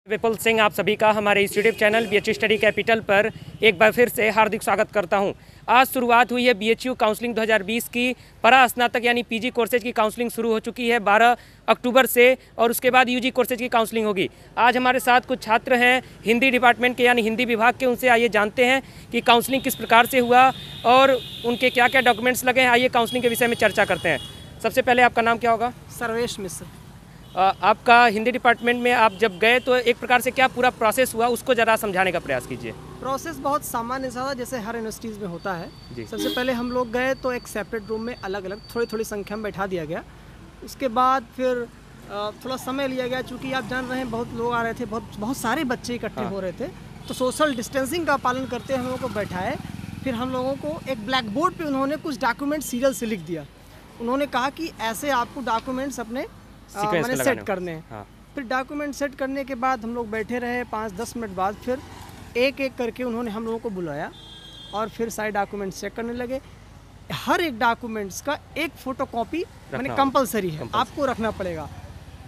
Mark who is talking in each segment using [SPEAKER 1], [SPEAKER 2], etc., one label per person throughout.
[SPEAKER 1] विपुल सिंह आप सभी का हमारे इस YouTube channel BHU study capital पर एक बार फिर से हार्दिक स्वागत करता हूं। आज शुरुआत हुई है BHU काउंसलिंग 2020 की। परा स्नातक यानी PG कोर्सेज की काउंसलिंग शुरू हो चुकी है 12 अक्टूबर से और उसके बाद UG कोर्सेज की काउंसलिंग होगी। आज हमारे साथ कुछ छात्र हैं हिंदी डिपार्टमेंट के यानी हिंदी विभाग के, उनसे आइए जानते हैं कि काउंसलिंग किस प्रकार से हुआ और उनके क्या क्या डॉक्यूमेंट्स लगे हैं। आइए काउंसलिंग के विषय में चर्चा करते हैं। सबसे पहले आपका नाम क्या होगा?
[SPEAKER 2] सर्वेश मिश्र।
[SPEAKER 1] आपका हिंदी डिपार्टमेंट में आप जब गए तो एक प्रकार से क्या पूरा प्रोसेस हुआ, उसको ज़रा समझाने का प्रयास कीजिए।
[SPEAKER 2] प्रोसेस बहुत सामान्य सा था, जैसे हर यूनिवर्सिटीज़ में होता है।
[SPEAKER 1] जी।
[SPEAKER 2] सबसे पहले हम लोग गए तो एक सेपरेट रूम में अलग अलग थोड़ी थोड़ी संख्या में बैठा दिया गया। उसके बाद फिर थोड़ा समय लिया गया, चूँकि आप जान रहे हैं बहुत लोग आ रहे थे, बहुत सारे बच्चे इकट्ठे हो रहे थे, तो सोशल डिस्टेंसिंग का पालन करते हम लोगों को बैठाए। फिर हम लोगों को एक ब्लैक बोर्ड पर उन्होंने कुछ डॉक्यूमेंट सीरियल से लिख दिया। उन्होंने कहा कि ऐसे आपको डॉक्यूमेंट्स अपने मैंने सेट करने हैं।
[SPEAKER 1] हाँ।
[SPEAKER 2] फिर डॉक्यूमेंट सेट करने के बाद हम लोग बैठे रहे। 5-10 मिनट बाद फिर एक एक करके उन्होंने हम लोगों को बुलाया और फिर सारे डॉक्यूमेंट्स चेक करने लगे। हर एक डॉक्यूमेंट्स का एक फ़ोटोकॉपी मैंने कंपलसरी है, आपको रखना पड़ेगा।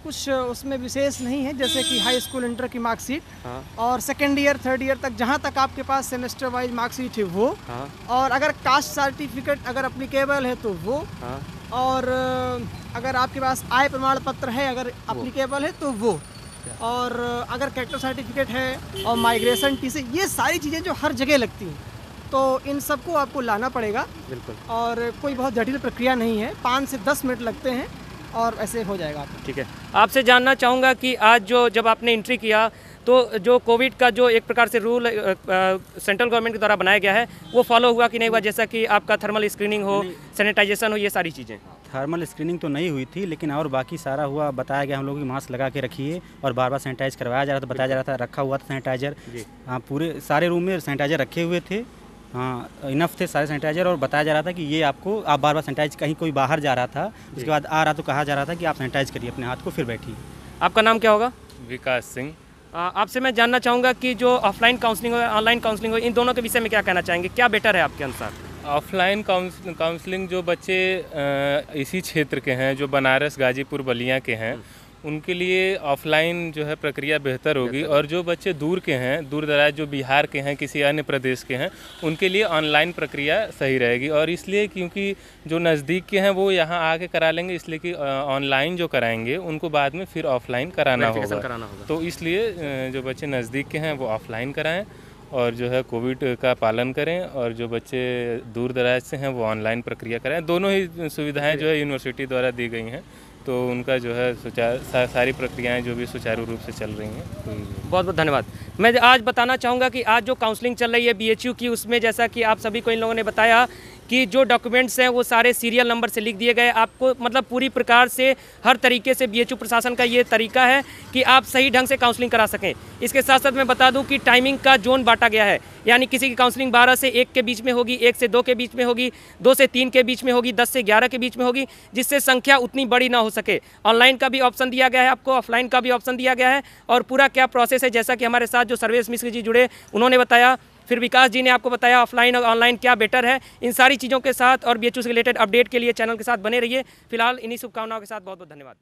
[SPEAKER 2] कुछ उसमें विशेष नहीं है, जैसे कि हाई स्कूल इंटर की मार्कशीट।
[SPEAKER 1] हाँ।
[SPEAKER 2] और सेकेंड ईयर थर्ड ईयर तक जहाँ तक आपके पास सेमेस्टर वाइज मार्कशीट है वो।
[SPEAKER 1] हाँ।
[SPEAKER 2] और अगर कास्ट सर्टिफिकेट अगर अप्लीकेबल है तो वो।
[SPEAKER 1] हाँ।
[SPEAKER 2] और अगर आपके पास आय प्रमाण पत्र है अगर अप्लीकेबल है तो वो। और अगर कैरेक्टर सर्टिफिकेट है और माइग्रेशन टीसी, ये सारी चीज़ें जो हर जगह लगती हैं, तो इन सबको आपको लाना पड़ेगा।
[SPEAKER 1] बिल्कुल।
[SPEAKER 2] और कोई बहुत जटिल प्रक्रिया नहीं है, 5 से 10 मिनट लगते हैं और ऐसे हो जाएगा आपको।
[SPEAKER 1] ठीक है, आपसे जानना चाहूँगा कि आज जब आपने एंट्री किया तो जो कोविड का जो एक प्रकार से रूल सेंट्रल गवर्नमेंट के द्वारा बनाया गया है वो फॉलो हुआ कि नहीं हुआ, जैसा कि आपका थर्मल स्क्रीनिंग हो, सैनिटाइजेशन हो, ये सारी चीज़ें?
[SPEAKER 3] थर्मल स्क्रीनिंग तो नहीं हुई थी, लेकिन और बाकी सारा हुआ। बताया गया हम लोग की मास्क लगा के रखिए और बार बार सैनिटाइज करवाया जा रहा था, बताया जा रहा था, रखा हुआ था सैनिटाइजर। हाँ, पूरे सारे रूम में सैनिटाइजर रखे हुए थे। हाँ, इनफ थे सारे सैनिटाइजर। और बताया जा रहा था कि ये आपको आप बार बार सैनिटाइज, कहीं कोई बाहर जा रहा था उसके बाद आ रहा तो कहा जा रहा था कि आप सैनिटाइज करिए अपने हाथ को, फिर बैठिए।
[SPEAKER 1] आपका नाम क्या होगा?
[SPEAKER 4] विकास सिंह।
[SPEAKER 1] आपसे मैं जानना चाहूँगा कि जो ऑफलाइन काउंसलिंग हो, ऑनलाइन काउंसलिंग हो, इन दोनों के विषय में क्या कहना चाहेंगे? क्या बेटर है आपके अनुसार?
[SPEAKER 4] ऑफलाइन काउंसलिंग जो बच्चे इसी क्षेत्र के हैं, जो बनारस, गाजीपुर, बलिया के हैं, उनके लिए ऑफलाइन जो है प्रक्रिया बेहतर होगी। और जो बच्चे दूर के हैं, दूर दराज जो बिहार के हैं, किसी अन्य प्रदेश के हैं, उनके लिए ऑनलाइन प्रक्रिया सही रहेगी। और इसलिए क्योंकि जो नज़दीक के हैं वो यहाँ आके करा लेंगे, इसलिए कि ऑनलाइन जो कराएंगे उनको बाद में फिर ऑफलाइन कराना होगा। तो इसलिए जो बच्चे नज़दीक के हैं वो ऑफलाइन कराएं और जो है कोविड का पालन करें, और जो बच्चे दूर दराज से हैं वो ऑनलाइन प्रक्रिया कराएं। दोनों ही सुविधाएं जो है यूनिवर्सिटी द्वारा दी गई हैं, तो उनका जो है सारी प्रक्रियाएं जो भी सुचारू रूप से चल रही हैं।
[SPEAKER 1] बहुत बहुत धन्यवाद। मैं आज बताना चाहूँगा कि आज जो काउंसलिंग चल रही है BHU की, उसमें जैसा कि आप सभी को इन लोगों ने बताया कि जो डॉक्यूमेंट्स हैं वो सारे सीरियल नंबर से लिख दिए गए। आपको मतलब पूरी प्रकार से हर तरीके से BHU प्रशासन का ये तरीका है कि आप सही ढंग से काउंसलिंग करा सकें। इसके साथ साथ मैं बता दूं कि टाइमिंग का जोन बांटा गया है, यानी किसी की काउंसलिंग 12 से 1 के बीच में होगी, 1 से 2 के बीच में होगी, 2 से 3 के बीच में होगी, 10 से 11 के बीच में होगी, जिससे संख्या उतनी बड़ी ना हो सके। ऑनलाइन का भी ऑप्शन दिया गया है आपको, ऑफलाइन का भी ऑप्शन दिया गया है। और पूरा क्या प्रोसेस है, जैसा कि हमारे साथ जो सर्वेश मिश्र जी जुड़े उन्होंने बताया, फिर विकास जी ने आपको बताया ऑफलाइन और ऑनलाइन क्या बेटर है। इन सारी चीज़ों के साथ और BHU से रिलेटेड अपडेट के लिए चैनल के साथ बने रहिए। फिलहाल इन्हीं शुभकामनाओं के साथ बहुत बहुत धन्यवाद।